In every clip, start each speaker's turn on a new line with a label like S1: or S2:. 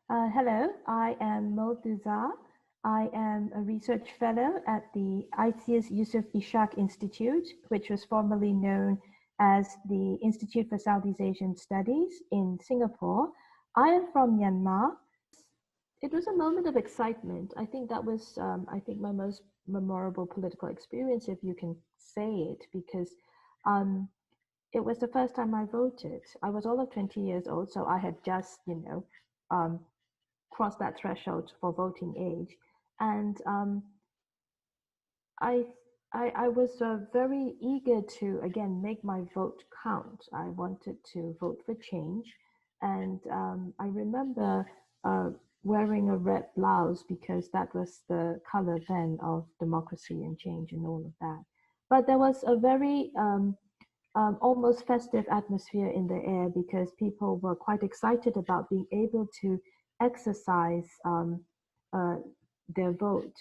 S1: Hello, I am Moe Thuzar. I am a research fellow at the ISEAS-Yusof Ishak Institute, which was formerly known as the Institute for Southeast Asian Studies in Singapore. I am from Myanmar. It was a moment of excitement. I think that was, my most memorable political experience, if you can say it, because um, it was the first time I voted. I was all of 20 years old, so I had just, um, cross that threshold for voting age. And I, I was very eager to, again, make my vote count. I wanted to vote for change. And I remember wearing a red blouse because that was the color then of democracy and change and all of that. But there was a very almost festive atmosphere in the air because people were quite excited about being able to exercise uh, their vote.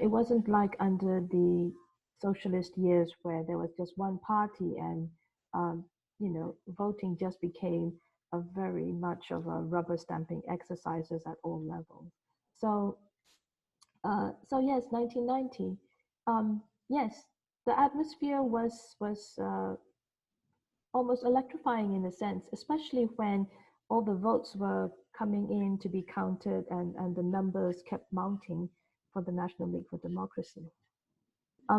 S1: It wasn't like under the socialist years where there was just one party and um, voting just became a very much of a rubber stamping exercises at all levels. So so yes, 1990. Yes, the atmosphere was almost electrifying in a sense, especially when all the votes were coming in to be counted and the numbers kept mounting for the National League for Democracy.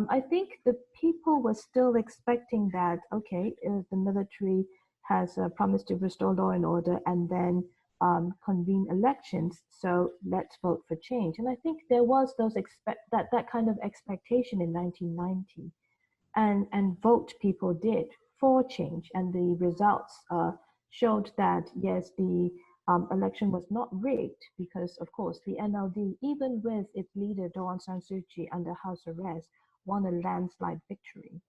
S1: I think the people were still expecting that, okay, the military has promised to restore law and order and then convene elections, so let's vote for change. And I think there was that kind of expectation in 1990 and vote people did for change. And the results showed that, yes, the election was not rigged because, of course, the NLD, even with its leader, Aung San Suu Kyi, under house arrest, won a landslide victory.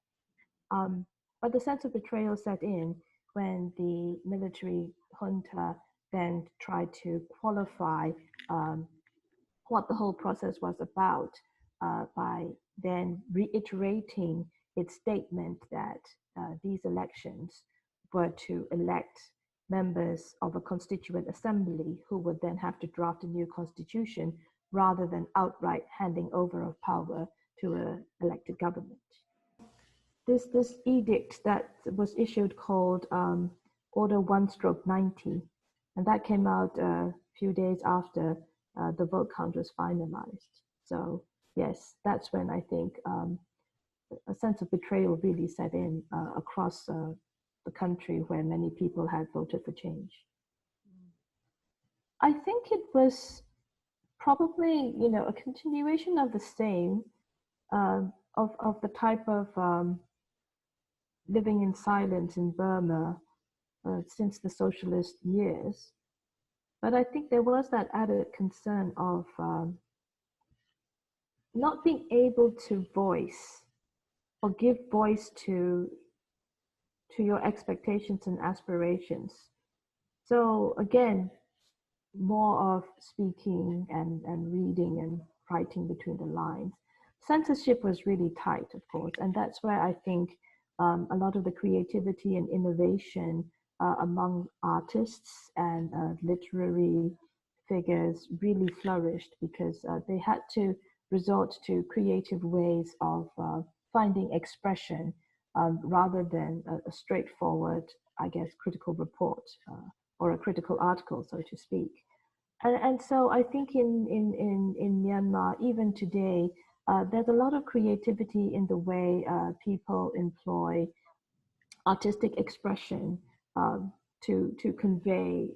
S1: Um, but the sense of betrayal set in when the military junta then tried to qualify what the whole process was about by then reiterating its statement that these elections were to elect members of a constituent assembly who would then have to draft a new constitution rather than outright handing over of power to an elected government. This edict that was issued called Order 1/90, and that came out a few days after the vote count was finalized. So yes, that's when I think a sense of betrayal really set in across the country where many people had voted for change. I think it was probably, a continuation of the same of the type of living in silence in Burma since the socialist years. But I think there was that added concern of not being able to voice or give voice to your expectations and aspirations. So again, more of speaking and reading and writing between the lines. Censorship was really tight, of course, and that's where I think a lot of the creativity and innovation among artists and literary figures really flourished because they had to resort to creative ways of finding expression rather than a straightforward, I guess, critical report or a critical article, so to speak. And so I think in Myanmar, even today, there's a lot of creativity in the way people employ artistic expression to convey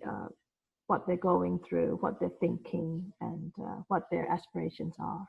S1: what they're going through, what they're thinking, and what their aspirations are.